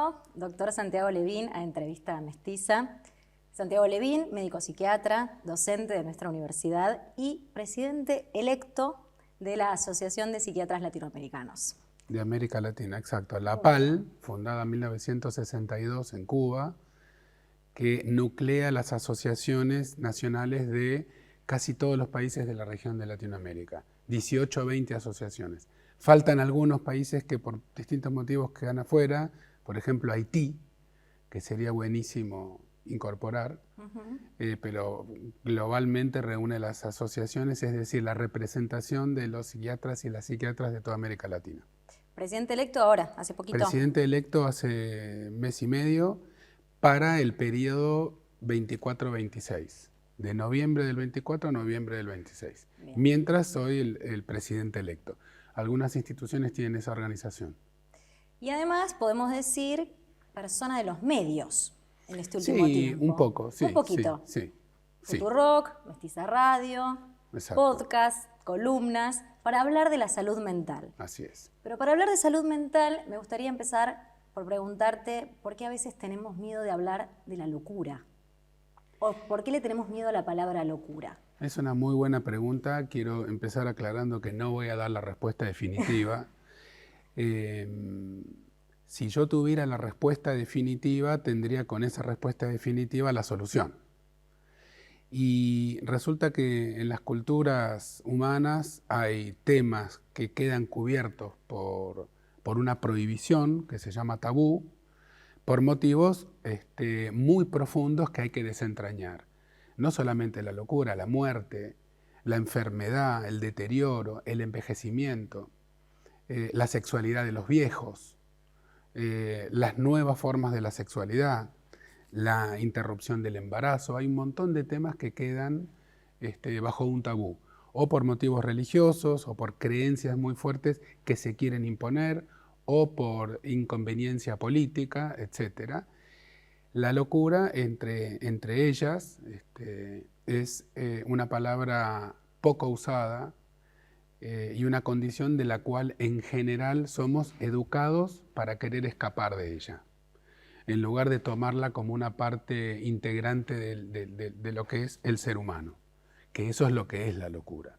Bienvenido, doctor Santiago Levín, a Entrevista Mestiza. Santiago Levín, médico psiquiatra, docente de nuestra universidad y presidente electo de la Asociación de Psiquiatras Latinoamericanos. De América Latina, exacto. La APAL, fundada en 1962 en Cuba, que nuclea las asociaciones nacionales de casi todos los países de la región de Latinoamérica. 18 o 20 asociaciones. Faltan algunos países que por distintos motivos quedan afuera, por ejemplo Haití, que sería buenísimo incorporar, pero globalmente reúne las asociaciones, es decir, la representación de los psiquiatras y las psiquiatras de toda América Latina. Presidente electo ahora, hace poquito. Presidente electo hace mes y medio para el periodo 24-26, de noviembre del 24 a noviembre del 26. Bien. Mientras soy el presidente electo. Algunas instituciones tienen esa organización. Y además podemos decir persona de los medios en este último tiempo. Un poco, sí. Un poquito. Sí. Futurock, Mestiza Radio, exacto. Podcast, columnas, para hablar de la salud mental. Así es. Pero para hablar de salud mental me gustaría empezar por preguntarte por qué a veces tenemos miedo de hablar de la locura. ¿O por qué le tenemos miedo a la palabra locura? Es una muy buena pregunta. Quiero empezar aclarando que no voy a dar la respuesta definitiva. Si yo tuviera la respuesta definitiva, tendría con esa respuesta definitiva la solución. Y resulta que en las culturas humanas hay temas que quedan cubiertos por una prohibición que se llama tabú, por motivos muy profundos que hay que desentrañar. No solamente la locura, la muerte, la enfermedad, el deterioro, el envejecimiento, la sexualidad de los viejos, las nuevas formas de la sexualidad, la interrupción del embarazo. Hay un montón de temas que quedan bajo un tabú, o por motivos religiosos, o por creencias muy fuertes que se quieren imponer, o por inconveniencia política, etc. La locura, entre ellas, es una palabra poco usada y una condición de la cual en general somos educados para querer escapar de ella, en lugar de tomarla como una parte integrante de lo que es el ser humano, que eso es lo que es la locura.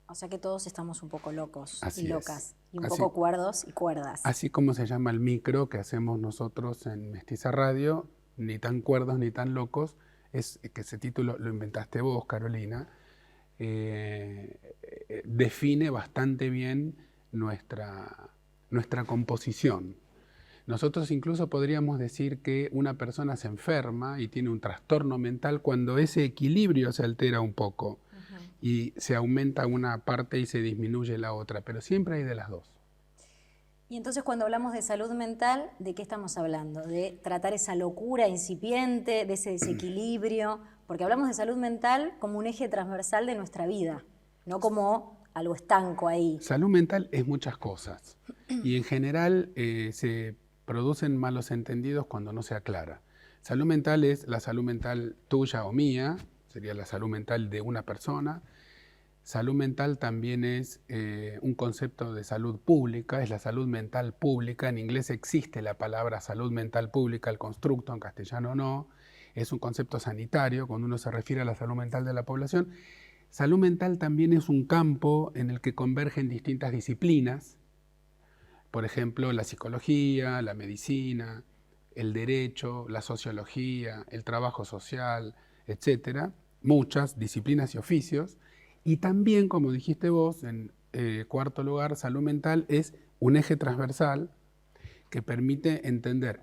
O sea que todos estamos un poco locos Así y locas, es. y un poco cuerdos y cuerdas. Así como se llama el micro que hacemos nosotros en Mestiza Radio, ni tan cuerdos ni tan locos, es que ese título lo inventaste vos, Carolina, define bastante bien nuestra composición. Nosotros incluso podríamos decir que una persona se enferma y tiene un trastorno mental cuando ese equilibrio se altera un poco y se aumenta una parte y se disminuye la otra, pero siempre hay de las dos. Y entonces cuando hablamos de salud mental, ¿de qué estamos hablando? ¿De tratar esa locura incipiente, de ese desequilibrio? Porque hablamos de salud mental como un eje transversal de nuestra vida, no como algo estanco ahí. Salud mental es muchas cosas y en general se producen malos entendidos cuando no se aclara. Salud mental es la salud mental tuya o mía, sería la salud mental de una persona. Salud mental también es un concepto de salud pública, es la salud mental pública. En inglés existe la palabra salud mental pública, el constructo, en castellano no. Es un concepto sanitario cuando uno se refiere a la salud mental de la población. Salud mental también es un campo en el que convergen distintas disciplinas. Por ejemplo, la psicología, la medicina, el derecho, la sociología, el trabajo social, etc. Muchas disciplinas y oficios. Y también, como dijiste vos, en cuarto lugar, salud mental es un eje transversal que permite entender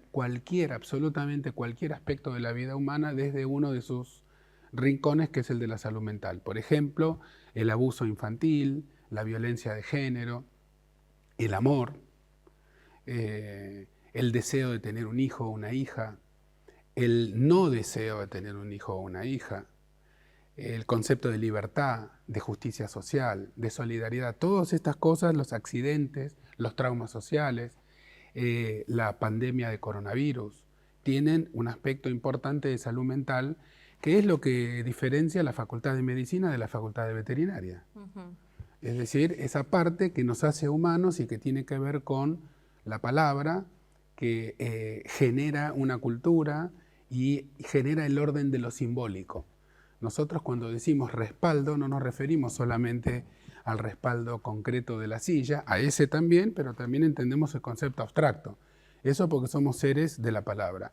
absolutamente cualquier aspecto de la vida humana desde uno de sus rincones, que es el de la salud mental. Por ejemplo, el abuso infantil, la violencia de género, el amor, el deseo de tener un hijo o una hija, el no deseo de tener un hijo o una hija, el concepto de libertad, de justicia social, de solidaridad, todas estas cosas, los accidentes, los traumas sociales, la pandemia de coronavirus, tienen un aspecto importante de salud mental, que es lo que diferencia la Facultad de Medicina de la Facultad de Veterinaria. Es decir, esa parte que nos hace humanos y que tiene que ver con la palabra, que genera una cultura y genera el orden de lo simbólico. Nosotros cuando decimos respaldo no nos referimos solamente al respaldo concreto de la silla, a ese también, pero también entendemos el concepto abstracto. Eso porque somos seres de la palabra.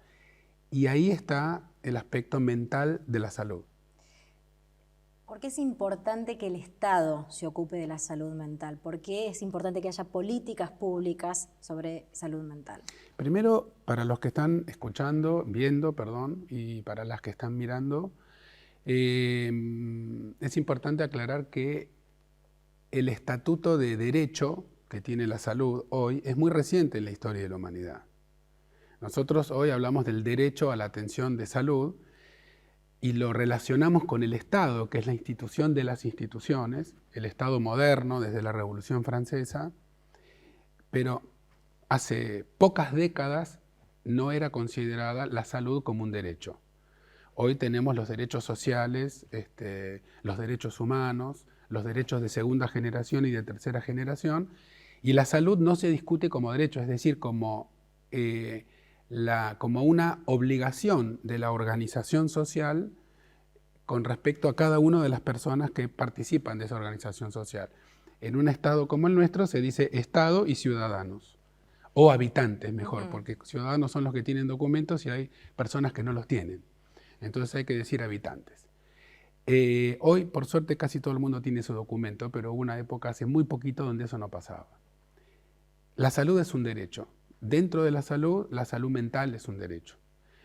Y ahí está el aspecto mental de la salud. ¿Por qué es importante que el Estado se ocupe de la salud mental? ¿Por qué es importante que haya políticas públicas sobre salud mental? Primero, para los que están viendo, y para las que están mirando, es importante aclarar que el estatuto de derecho que tiene la salud hoy es muy reciente en la historia de la humanidad. Nosotros hoy hablamos del derecho a la atención de salud y lo relacionamos con el Estado, que es la institución de las instituciones, el Estado moderno desde la Revolución Francesa, pero hace pocas décadas no era considerada la salud como un derecho. Hoy tenemos los derechos sociales, los derechos humanos, los derechos de segunda generación y de tercera generación, y la salud no se discute como derecho, es decir, como una obligación de la organización social con respecto a cada una de las personas que participan de esa organización social. En un Estado como el nuestro se dice Estado y ciudadanos, o habitantes mejor, porque ciudadanos son los que tienen documentos y hay personas que no los tienen. Entonces hay que decir habitantes. Hoy, por suerte, casi todo el mundo tiene su documento, pero hubo una época hace muy poquito donde eso no pasaba. La salud es un derecho. Dentro de la salud mental es un derecho.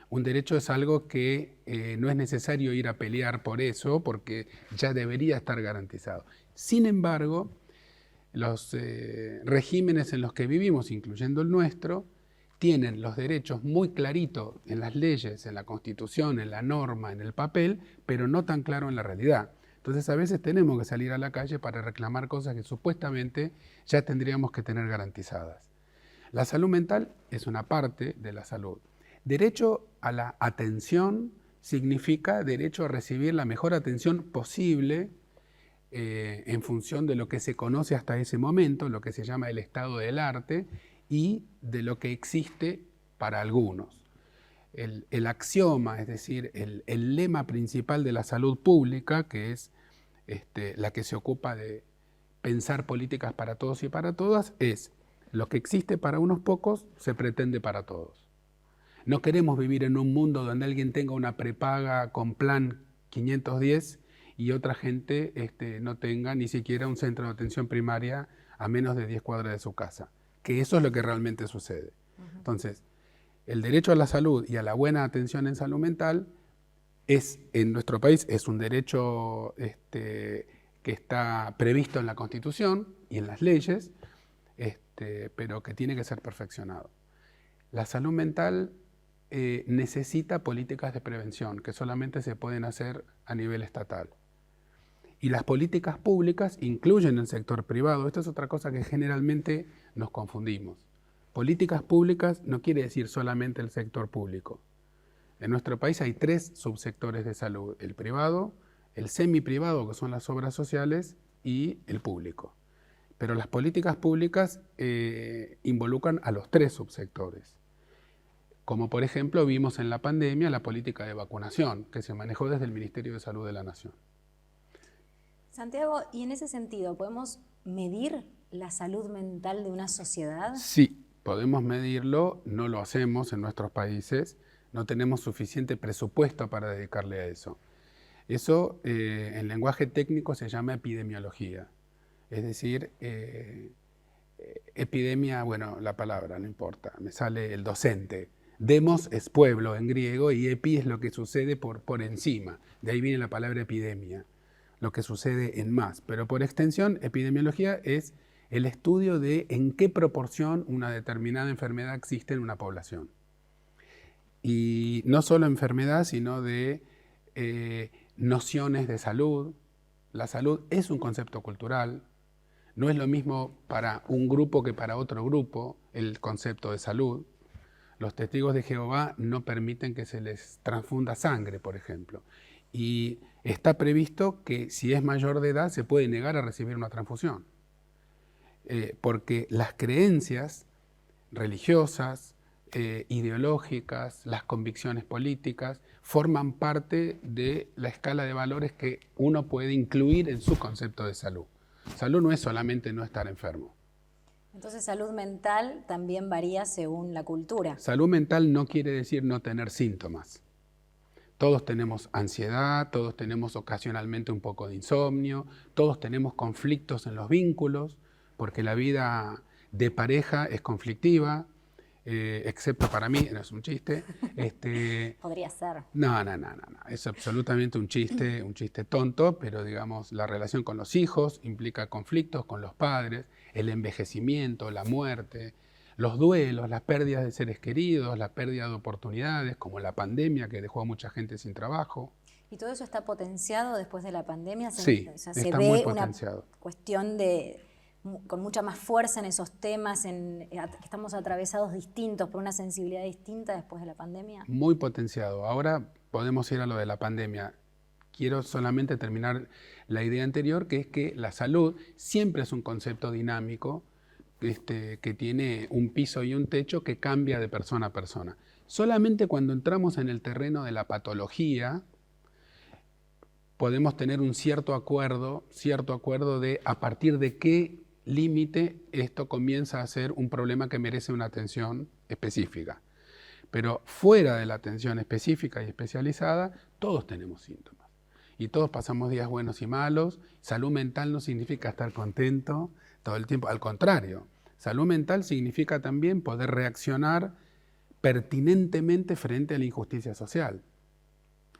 Un derecho es algo que no es necesario ir a pelear por eso, porque ya debería estar garantizado. Sin embargo, los regímenes en los que vivimos, incluyendo el nuestro, tienen los derechos muy claritos en las leyes, en la Constitución, en la norma, en el papel, pero no tan claro en la realidad. Entonces a veces tenemos que salir a la calle para reclamar cosas que supuestamente ya tendríamos que tener garantizadas. La salud mental es una parte de la salud. Derecho a la atención significa derecho a recibir la mejor atención posible en función de lo que se conoce hasta ese momento, lo que se llama el estado del arte, y de lo que existe para algunos. El axioma, es decir, el lema principal de la salud pública, que es la que se ocupa de pensar políticas para todos y para todas, es lo que existe para unos pocos se pretende para todos. No queremos vivir en un mundo donde alguien tenga una prepaga con plan 510 y otra gente no tenga ni siquiera un centro de atención primaria a menos de 10 cuadras de su casa. Que eso es lo que realmente sucede. Entonces, el derecho a la salud y a la buena atención en salud mental en nuestro país es un derecho que está previsto en la Constitución y en las leyes, pero que tiene que ser perfeccionado. La salud mental necesita políticas de prevención que solamente se pueden hacer a nivel estatal. Y las políticas públicas incluyen el sector privado. Esto es otra cosa que generalmente nos confundimos. Políticas públicas no quiere decir solamente el sector público. En nuestro país hay 3 subsectores de salud: el privado, el semiprivado, que son las obras sociales, y el público. Pero las políticas públicas involucran a los 3 subsectores. Como por ejemplo vimos en la pandemia la política de vacunación, que se manejó desde el Ministerio de Salud de la Nación. Santiago, y en ese sentido, ¿podemos medir la salud mental de una sociedad? Sí, podemos medirlo, no lo hacemos en nuestros países, no tenemos suficiente presupuesto para dedicarle a eso. Eso en lenguaje técnico se llama epidemiología, es decir, epidemia, bueno, la palabra no importa, me sale el docente. Demos es pueblo en griego y epi es lo que sucede por encima, de ahí viene la palabra epidemia, lo que sucede en más, pero por extensión epidemiología es el estudio de en qué proporción una determinada enfermedad existe en una población. Y no solo enfermedad, sino de nociones de salud. La salud es un concepto cultural, no es lo mismo para un grupo que para otro grupo el concepto de salud. Los testigos de Jehová no permiten que se les transfunda sangre, por ejemplo. Y está previsto que si es mayor de edad se puede negar a recibir una transfusión. Porque las creencias religiosas, ideológicas, las convicciones políticas, forman parte de la escala de valores que uno puede incluir en su concepto de salud. Salud no es solamente no estar enfermo. Entonces, salud mental también varía según la cultura. Salud mental no quiere decir no tener síntomas. Todos tenemos ansiedad, todos tenemos ocasionalmente un poco de insomnio, todos tenemos conflictos en los vínculos, porque la vida de pareja es conflictiva, excepto para mí, no es un chiste. Podría ser. No, es absolutamente un chiste tonto, pero digamos, la relación con los hijos implica conflictos con los padres, el envejecimiento, la muerte, los duelos, las pérdidas de seres queridos, la pérdida de oportunidades, como la pandemia que dejó a mucha gente sin trabajo. ¿Y todo eso está potenciado después de la pandemia? Sí, o sea, está se ve muy potenciado. Una cuestión con mucha más fuerza en esos temas, que estamos atravesados distintos, por una sensibilidad distinta después de la pandemia. Muy potenciado. Ahora podemos ir a lo de la pandemia. Quiero solamente terminar la idea anterior, que es que la salud siempre es un concepto dinámico, que tiene un piso y un techo que cambia de persona a persona. Solamente cuando entramos en el terreno de la patología, podemos tener un cierto acuerdo de a partir de qué límite esto comienza a ser un problema que merece una atención específica. Pero fuera de la atención específica y especializada, todos tenemos síntomas. Y todos pasamos días buenos y malos. Salud mental no significa estar contento todo el tiempo. Al contrario, salud mental significa también poder reaccionar pertinentemente frente a la injusticia social.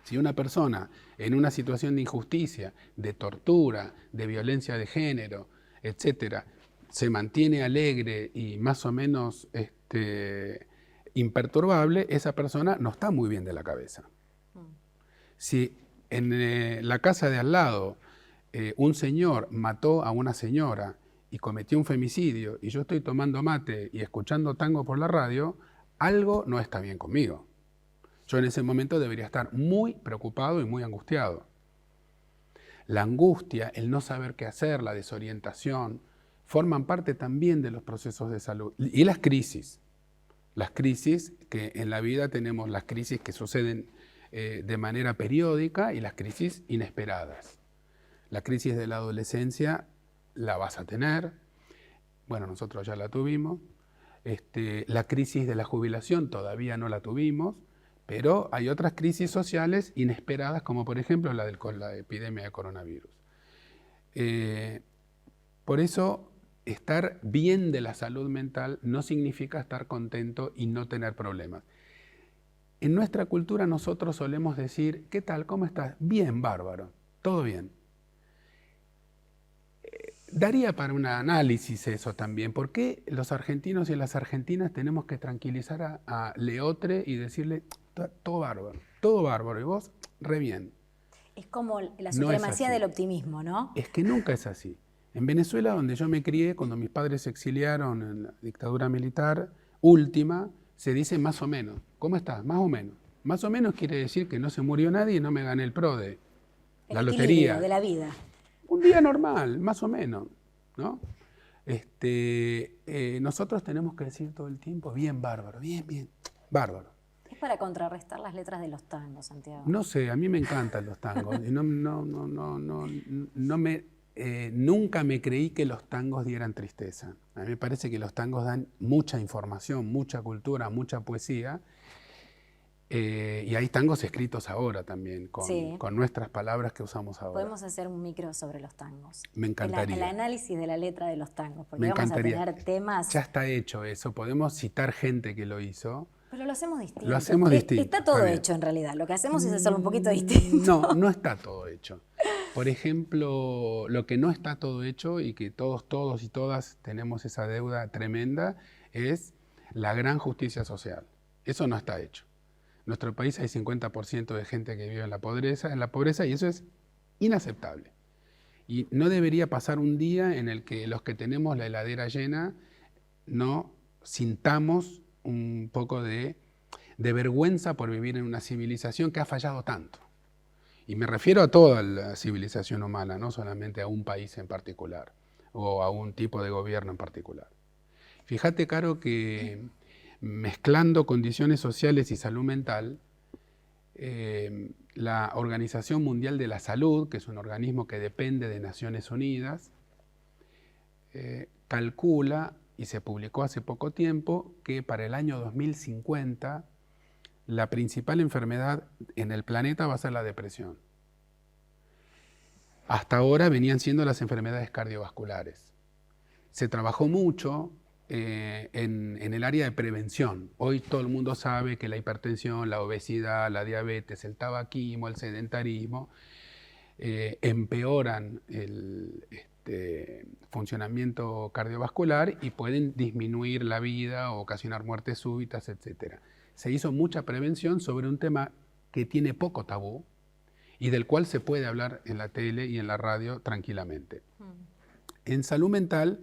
Si una persona en una situación de injusticia, de tortura, de violencia de género, etcétera, se mantiene alegre y más o menos imperturbable, esa persona no está muy bien de la cabeza. Si en la casa de al lado un señor mató a una señora y cometió un femicidio y yo estoy tomando mate y escuchando tango por la radio, algo no está bien conmigo. Yo en ese momento debería estar muy preocupado y muy angustiado. La angustia, el no saber qué hacer, la desorientación, forman parte también de los procesos de salud. Y las crisis que en la vida tenemos, las crisis que suceden de manera periódica y las crisis inesperadas. La crisis de la adolescencia la vas a tener, bueno, nosotros ya la tuvimos. La crisis de la jubilación todavía no la tuvimos, pero hay otras crisis sociales inesperadas, como por ejemplo la de la epidemia de coronavirus. Por eso, estar bien de la salud mental no significa estar contento y no tener problemas. En nuestra cultura nosotros solemos decir, ¿qué tal? ¿Cómo estás? Bien, bárbaro, todo bien. Daría para un análisis eso también. ¿Por qué los argentinos y las argentinas tenemos que tranquilizar a Leotre y decirle, todo bárbaro, y vos, re bien? Es como la supremacía del optimismo, ¿no? Es que nunca es así. En Venezuela, donde yo me crié, cuando mis padres se exiliaron en la dictadura militar última, se dice más o menos. ¿Cómo estás? Más o menos. Más o menos quiere decir que no se murió nadie y no me gané el PRODE, la lotería. De la vida. Un día normal, más o menos, ¿no? Nosotros tenemos que decir todo el tiempo, bien, bárbaro, bien, bárbaro. Es para contrarrestar las letras de los tangos, Santiago. No sé, a mí me encantan los tangos. Y nunca me creí que los tangos dieran tristeza. A mí me parece que los tangos dan mucha información, mucha cultura, mucha poesía. Y hay tangos escritos ahora también, con nuestras palabras que usamos ahora. Podemos hacer un micro sobre los tangos. Me encantaría. El análisis de la letra de los tangos, porque me vamos encantaría. a tener temas... Ya está hecho eso, podemos citar gente que lo hizo. Pero lo hacemos distinto. Lo hacemos distinto. Está todo hecho en realidad, lo que hacemos es hacerlo un poquito distinto. No está todo hecho. Por ejemplo, lo que no está todo hecho y que todos y todas tenemos esa deuda tremenda es la gran justicia social. Eso no está hecho. En nuestro país hay 50% de gente que vive en la pobreza y eso es inaceptable. Y no debería pasar un día en el que los que tenemos la heladera llena no sintamos un poco de vergüenza por vivir en una civilización que ha fallado tanto. Y me refiero a toda la civilización humana, no solamente a un país en particular o a un tipo de gobierno en particular. Fíjate, Caro, que mezclando condiciones sociales y salud mental, la Organización Mundial de la Salud, que es un organismo que depende de Naciones Unidas, calcula, y se publicó hace poco tiempo, que para el año 2050 la principal enfermedad en el planeta va a ser la depresión. Hasta ahora venían siendo las enfermedades cardiovasculares. Se trabajó mucho en el área de prevención. Hoy todo el mundo sabe que la hipertensión, la obesidad, la diabetes, el tabaquismo, el sedentarismo empeoran el funcionamiento cardiovascular y pueden disminuir la vida o ocasionar muertes súbitas, etc. Se hizo mucha prevención sobre un tema que tiene poco tabú y del cual se puede hablar en la tele y en la radio tranquilamente. En salud mental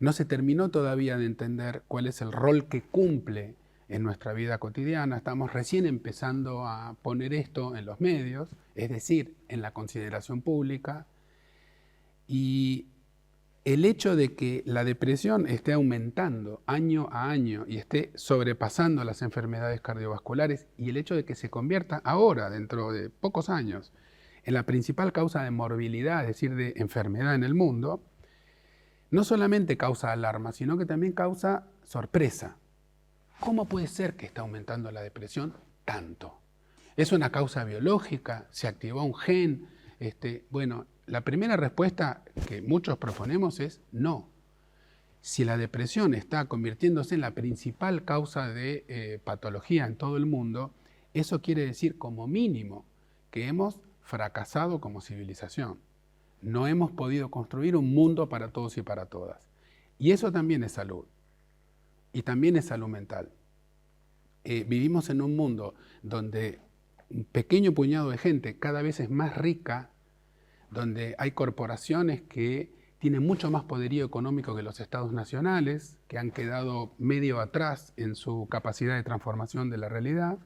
no se terminó todavía de entender cuál es el rol que cumple en nuestra vida cotidiana. Estamos recién empezando a poner esto en los medios, es decir, en la consideración pública. Y el hecho de que la depresión esté aumentando año a año y esté sobrepasando las enfermedades cardiovasculares, y el hecho de que se convierta ahora, dentro de pocos años, en la principal causa de morbilidad, es decir, de enfermedad en el mundo, no solamente causa alarma, sino que también causa sorpresa. ¿Cómo puede ser que está aumentando la depresión tanto? ¿Es una causa biológica? ¿Se activó un gen? Bueno, la primera respuesta que muchos proponemos es no. Si la depresión está convirtiéndose en la principal causa de patología en todo el mundo, eso quiere decir como mínimo que hemos fracasado como civilización. No hemos podido construir un mundo para todos y para todas. Y eso también es salud. Y también es salud mental. Vivimos en un mundo donde un pequeño puñado de gente cada vez es más rica, donde hay corporaciones que tienen mucho más poderío económico que los estados nacionales, que han quedado medio atrás en su capacidad de transformación de la realidad,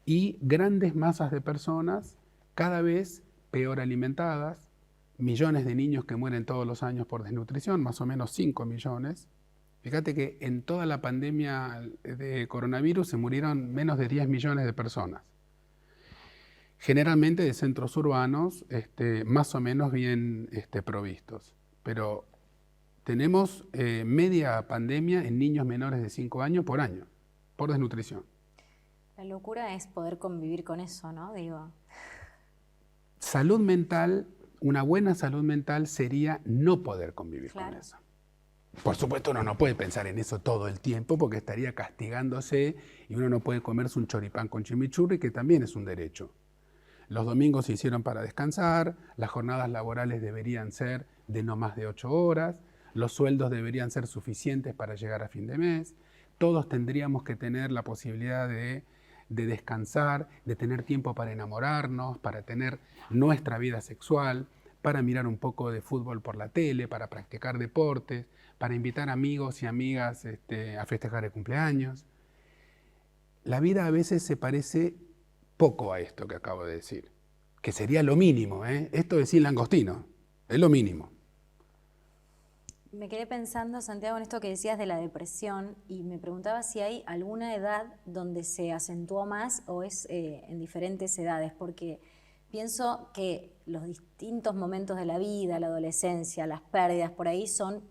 y grandes masas de personas cada vez peor alimentadas, millones de niños que mueren todos los años por desnutrición, más o menos 5 millones. Fíjate que en toda la pandemia de coronavirus se murieron menos de 10 millones de personas. Generalmente de centros urbanos más o menos bien provistos. Pero tenemos media pandemia en niños menores de 5 años por año, por desnutrición. La locura es poder convivir con eso, ¿no? Digo. Salud mental, una buena salud mental sería no poder convivir con eso. Por supuesto uno no puede pensar en eso todo el tiempo porque estaría castigándose y uno no puede comerse un choripán con chimichurri, que también es un derecho. Los domingos se hicieron para descansar, las jornadas laborales deberían ser de no más de 8 horas, los sueldos deberían ser suficientes para llegar a fin de mes, todos tendríamos que tener la posibilidad de descansar, de tener tiempo para enamorarnos, para tener nuestra vida sexual, para mirar un poco de fútbol por la tele, para practicar deportes, para invitar amigos y amigas a festejar el cumpleaños. La vida a veces se parece poco a esto que acabo de decir, que sería lo mínimo, ¿eh? Esto de sin langostino, es lo mínimo. Me quedé pensando, Santiago, en esto que decías de la depresión y me preguntaba si hay alguna edad donde se acentuó más o es en diferentes edades, porque pienso que los distintos momentos de la vida, la adolescencia, las pérdidas, por ahí son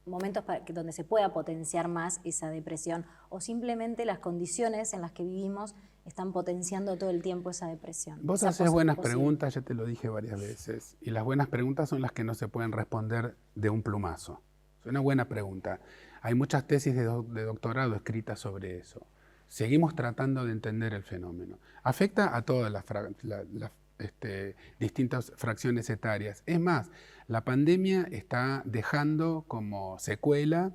momentos donde se pueda potenciar más esa depresión o simplemente las condiciones en las que vivimos están potenciando todo el tiempo esa depresión. Vos haces buenas preguntas, ya te lo dije varias veces, y las buenas preguntas son las que no se pueden responder de un plumazo. Es una buena pregunta. Hay muchas tesis de doctorado escritas sobre eso. Seguimos tratando de entender el fenómeno. Afecta a todas las distintas fracciones etarias. Es más, la pandemia está dejando como secuela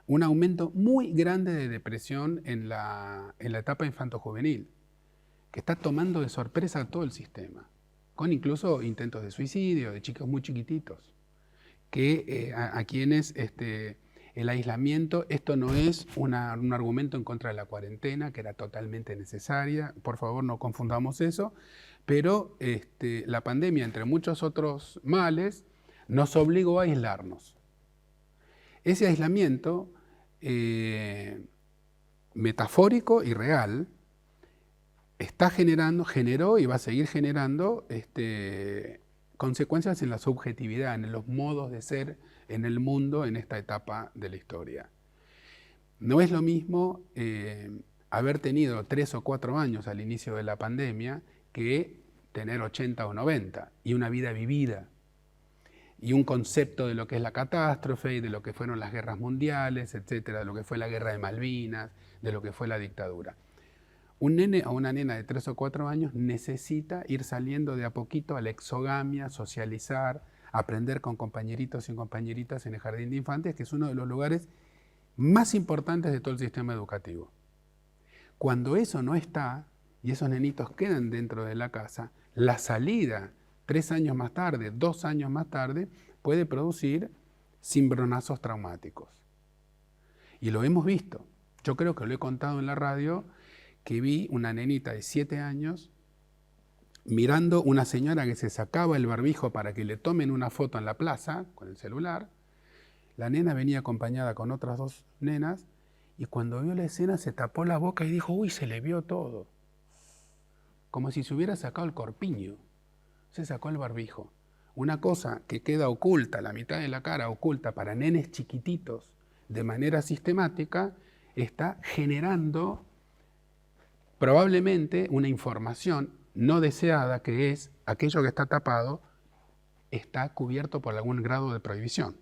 un aumento muy grande de depresión en la etapa infanto-juvenil, que está tomando de sorpresa a todo el sistema, con incluso intentos de suicidio de chicos muy chiquititos, que a quienes el aislamiento, esto no es un argumento en contra de la cuarentena, que era totalmente necesaria, por favor no confundamos eso, pero la pandemia, entre muchos otros males, nos obligó a aislarnos. Ese aislamiento metafórico y real, generó y va a seguir generando consecuencias en la subjetividad, en los modos de ser en el mundo en esta etapa de la historia. No es lo mismo haber tenido 3 o 4 años al inicio de la pandemia que tener 80 o 90 y una vida vivida y un concepto de lo que es la catástrofe y de lo que fueron las guerras mundiales, etcétera, de lo que fue la guerra de Malvinas, de lo que fue la dictadura. Un nene o una nena de 3 o 4 años necesita ir saliendo de a poquito a la exogamia, socializar, aprender con compañeritos y compañeritas en el jardín de infantes, que es uno de los lugares más importantes de todo el sistema educativo. Cuando eso no está y esos nenitos quedan dentro de la casa, la salida 3 años más tarde, 2 años más tarde, puede producir cimbronazos traumáticos. Y lo hemos visto. Yo creo que lo he contado en la radio, que vi una nenita de 7 años mirando una señora que se sacaba el barbijo para que le tomen una foto en la plaza con el celular. La nena venía acompañada con otras 2 nenas y cuando vio la escena se tapó la boca y dijo, uy, se le vio todo. Como si se hubiera sacado el corpiño. Se sacó el barbijo. Una cosa que queda oculta, la mitad de la cara oculta para nenes chiquititos de manera sistemática, está generando probablemente una información no deseada, que es aquello que está tapado está cubierto por algún grado de prohibición.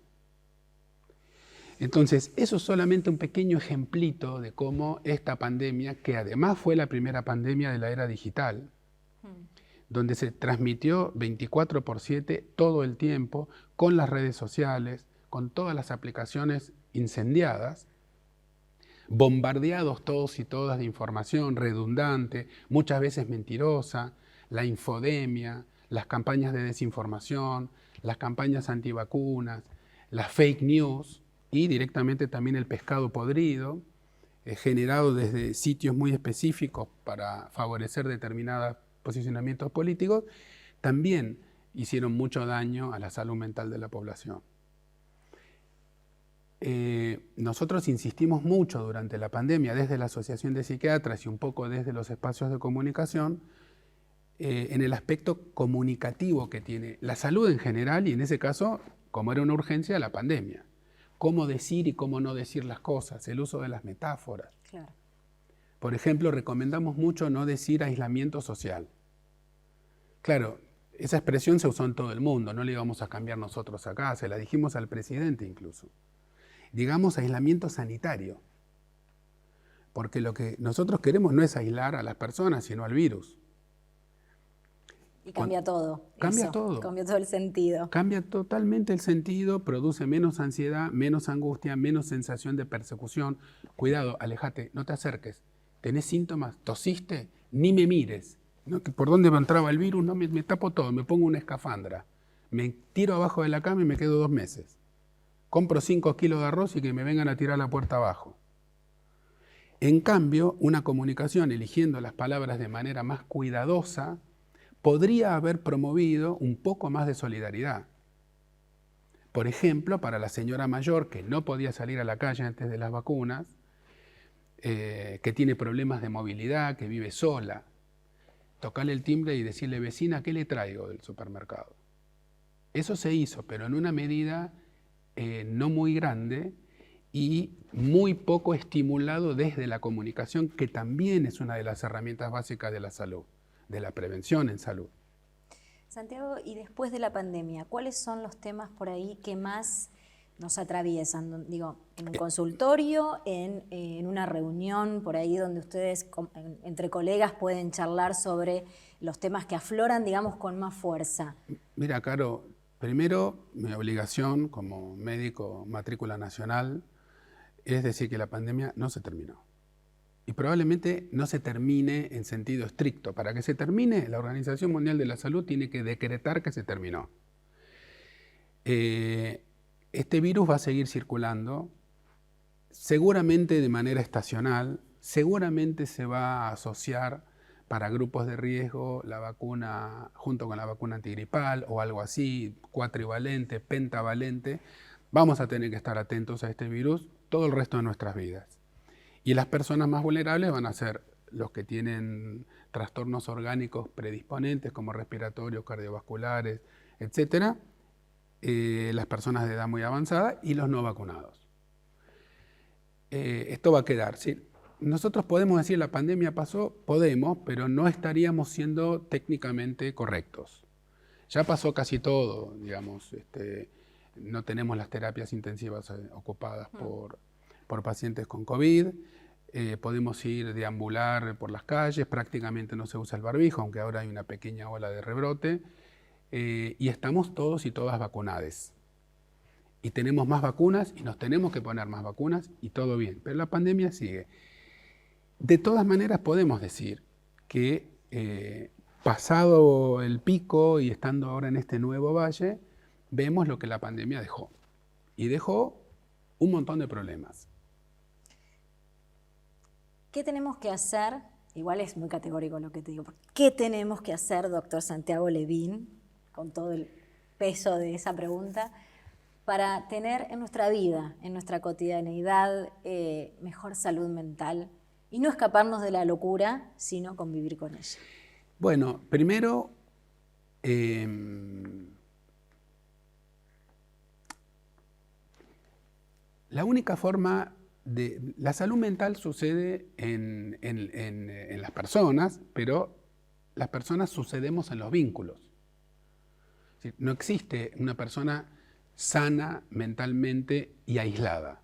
Entonces, eso es solamente un pequeño ejemplito de cómo esta pandemia, que además fue la primera pandemia de la era digital, donde se transmitió 24/7 todo el tiempo, con las redes sociales, con todas las aplicaciones incendiadas, bombardeados todos y todas de información redundante, muchas veces mentirosa, la infodemia, las campañas de desinformación, las campañas antivacunas, las fake news y directamente también el pescado podrido, generado desde sitios muy específicos para favorecer determinados posicionamientos políticos, también hicieron mucho daño a la salud mental de la población. Nosotros insistimos mucho durante la pandemia, desde la Asociación de Psiquiatras y un poco desde los espacios de comunicación, en el aspecto comunicativo que tiene la salud en general y en ese caso, como era una urgencia, la pandemia. Cómo decir y cómo no decir las cosas, el uso de las metáforas. Claro. Por ejemplo, recomendamos mucho no decir aislamiento social. Claro, esa expresión se usó en todo el mundo, no la íbamos a cambiar nosotros acá, se la dijimos al presidente incluso. Digamos aislamiento sanitario, porque lo que nosotros queremos no es aislar a las personas, sino al virus. Y cambia todo. Cambia todo. Cambia todo el sentido. Cambia totalmente el sentido, produce menos ansiedad, menos angustia, menos sensación de persecución. Cuidado, alejate, no te acerques. ¿Tenés síntomas? ¿Tosiste? Ni me mires. ¿No? ¿Por dónde entraba el virus? No, me tapo todo, me pongo una escafandra. Me tiro abajo de la cama y me quedo 2 meses. Compro 5 kilos de arroz y que me vengan a tirar la puerta abajo. En cambio, una comunicación eligiendo las palabras de manera más cuidadosa podría haber promovido un poco más de solidaridad. Por ejemplo, para la señora mayor que no podía salir a la calle antes de las vacunas, que tiene problemas de movilidad, que vive sola, tocarle el timbre y decirle, vecina, ¿qué le traigo del supermercado? Eso se hizo, pero en una medida no muy grande y muy poco estimulado desde la comunicación, que también es una de las herramientas básicas de la salud, de la prevención en salud. Santiago, y después de la pandemia, ¿cuáles son los temas por ahí que más nos atraviesan? Digo, en un consultorio, en una reunión por ahí donde ustedes entre colegas pueden charlar sobre los temas que afloran, digamos, con más fuerza. Mira, Caro, primero mi obligación como médico matrícula nacional es decir que la pandemia no se terminó. Y probablemente no se termine en sentido estricto. Para que se termine, la Organización Mundial de la Salud tiene que decretar que se terminó. Este virus va a seguir circulando, seguramente de manera estacional, seguramente se va a asociar para grupos de riesgo la vacuna junto con la vacuna antigripal o algo así, cuatrivalente, pentavalente. Vamos a tener que estar atentos a este virus todo el resto de nuestras vidas. Y las personas más vulnerables van a ser los que tienen trastornos orgánicos predisponentes como respiratorios, cardiovasculares, etcétera, las personas de edad muy avanzada y los no vacunados. Esto va a quedar, ¿sí? Nosotros podemos decir la pandemia pasó, podemos, pero no estaríamos siendo técnicamente correctos. Ya pasó casi todo, digamos, no tenemos las terapias intensivas ocupadas por pacientes con COVID, podemos ir deambular por las calles, prácticamente no se usa el barbijo, aunque ahora hay una pequeña ola de rebrote, y estamos todos y todas vacunados. Y tenemos más vacunas y nos tenemos que poner más vacunas y todo bien, pero la pandemia sigue. De todas maneras podemos decir que pasado el pico y estando ahora en este nuevo valle, vemos lo que la pandemia dejó. Y dejó un montón de problemas. ¿Qué tenemos que hacer? Igual es muy categórico lo que te digo. ¿Qué tenemos que hacer, doctor Santiago Levín, con todo el peso de esa pregunta, para tener en nuestra vida, en nuestra cotidianeidad, mejor salud mental y no escaparnos de la locura, sino convivir con ella? Bueno, primero, la única forma de... La salud mental sucede en las personas, pero las personas sucedemos en los vínculos. Es decir, no existe una persona sana mentalmente y aislada.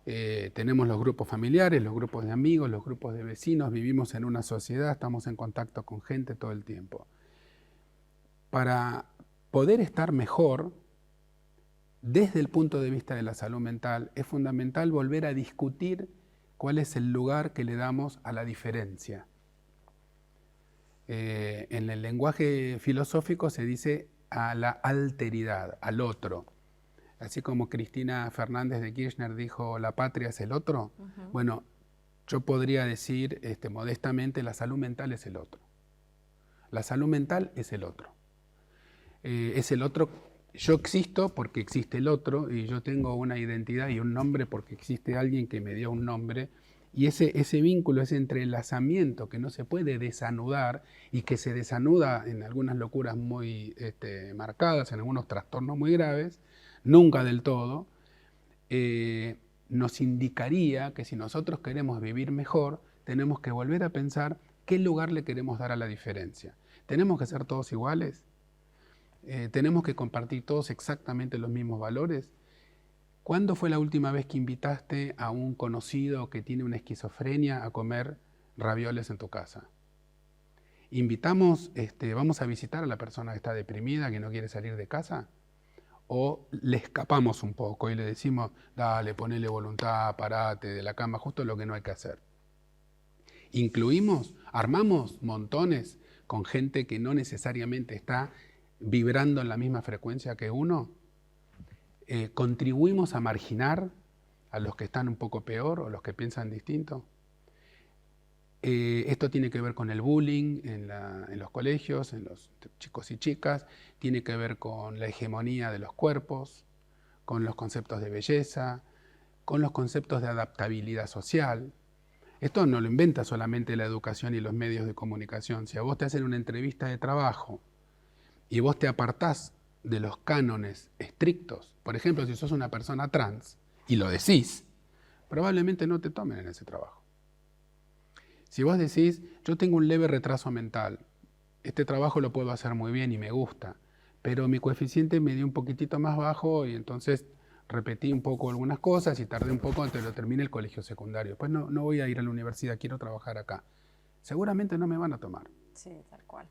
Tenemos los grupos familiares, los grupos de amigos, los grupos de vecinos, vivimos en una sociedad, estamos en contacto con gente todo el tiempo. Para poder estar mejor, desde el punto de vista de la salud mental, es fundamental volver a discutir cuál es el lugar que le damos a la diferencia. En el lenguaje filosófico se dice a la alteridad, al otro. Así como Cristina Fernández de Kirchner dijo, la patria es el otro. Bueno, yo podría decir modestamente, la salud mental es el otro. La salud mental es el otro. Es el otro. Yo existo porque existe el otro y yo tengo una identidad y un nombre porque existe alguien que me dio un nombre. Y ese vínculo, ese entrelazamiento que no se puede desanudar y que se desanuda en algunas locuras muy marcadas, en algunos trastornos muy graves, nunca del todo, nos indicaría que si nosotros queremos vivir mejor, tenemos que volver a pensar qué lugar le queremos dar a la diferencia. ¿Tenemos que ser todos iguales? ¿Tenemos que compartir todos exactamente los mismos valores? ¿Cuándo fue la última vez que invitaste a un conocido que tiene una esquizofrenia a comer ravioles en tu casa? ¿Vamos a visitar a la persona que está deprimida, que no quiere salir de casa? ¿O le escapamos un poco y le decimos, dale, ponele voluntad, parate de la cama, justo lo que no hay que hacer? Incluimos, armamos montones con gente que no necesariamente está vibrando en la misma frecuencia que uno. Contribuimos a marginar a los que están un poco peor o los que piensan distinto. Esto tiene que ver con el bullying en los colegios, en los chicos y chicas, tiene que ver con la hegemonía de los cuerpos, con los conceptos de belleza, con los conceptos de adaptabilidad social. Esto no lo inventa solamente la educación y los medios de comunicación. Si a vos te hacen una entrevista de trabajo y vos te apartás de los cánones estrictos, por ejemplo, si sos una persona trans y lo decís, probablemente no te tomen en ese trabajo. Si vos decís, yo tengo un leve retraso mental, este trabajo lo puedo hacer muy bien y me gusta, pero mi coeficiente me dio un poquitito más bajo y entonces repetí un poco algunas cosas y tardé un poco antes de que termine el colegio secundario. Después no voy a ir a la universidad, quiero trabajar acá. Seguramente no me van a tomar. Sí, tal cual.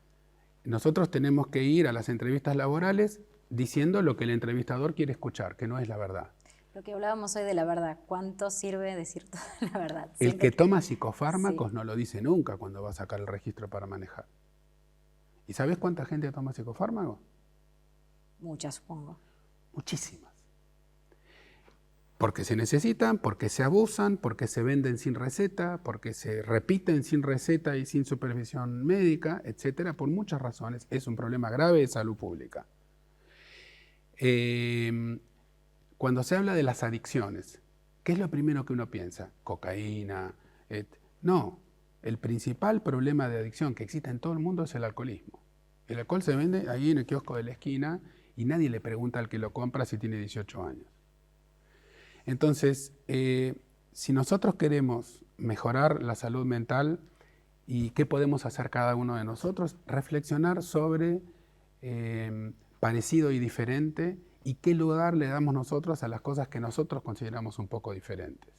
Nosotros tenemos que ir a las entrevistas laborales diciendo lo que el entrevistador quiere escuchar, que no es la verdad. Lo que hablábamos hoy de la verdad, ¿cuánto sirve decir toda la verdad? El que toma psicofármacos no lo dice nunca cuando va a sacar el registro para manejar. ¿Y sabes cuánta gente toma psicofármacos? Muchas, supongo. Muchísimas. Porque se necesitan, porque se abusan, porque se venden sin receta, porque se repiten sin receta y sin supervisión médica, etcétera, por muchas razones. Es un problema grave de salud pública. Cuando se habla de las adicciones, ¿qué es lo primero que uno piensa? Cocaína. No, el principal problema de adicción que existe en todo el mundo es el alcoholismo. El alcohol se vende ahí en el kiosco de la esquina y nadie le pregunta al que lo compra si tiene 18 años. Entonces, si nosotros queremos mejorar la salud mental, ¿y qué podemos hacer cada uno de nosotros? Reflexionar sobre parecido y diferente y qué lugar le damos nosotros a las cosas que nosotros consideramos un poco diferentes.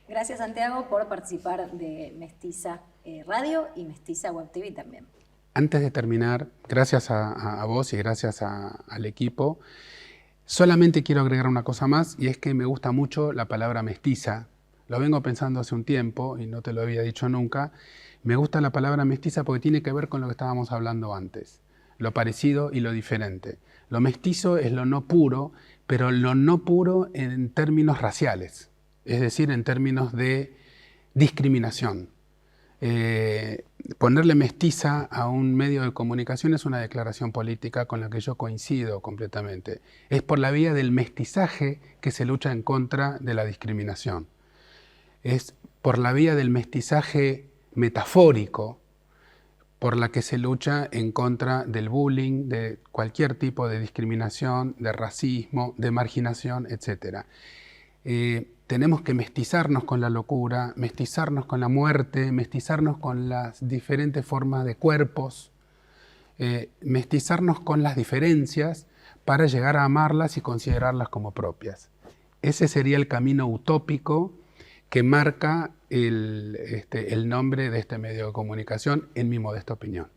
Gracias, Santiago, por participar de Mestiza Radio y Mestiza Web TV también. Antes de terminar, gracias a vos y gracias al equipo, solamente quiero agregar una cosa más, y es que me gusta mucho la palabra mestiza. Lo vengo pensando hace un tiempo y no te lo había dicho nunca. Me gusta la palabra mestiza porque tiene que ver con lo que estábamos hablando antes, lo parecido y lo diferente. Lo mestizo es lo no puro, pero lo no puro en términos raciales, es decir, en términos de discriminación. Ponerle mestiza a un medio de comunicación es una declaración política con la que yo coincido completamente. Es por la vía del mestizaje que se lucha en contra de la discriminación. Es por la vía del mestizaje metafórico por la que se lucha en contra del bullying, de cualquier tipo de discriminación, de racismo, de marginación, etc. Tenemos que mestizarnos con la locura, mestizarnos con la muerte, mestizarnos con las diferentes formas de cuerpos, mestizarnos con las diferencias para llegar a amarlas y considerarlas como propias. Ese sería el camino utópico que marca el nombre de este medio de comunicación, en mi modesta opinión.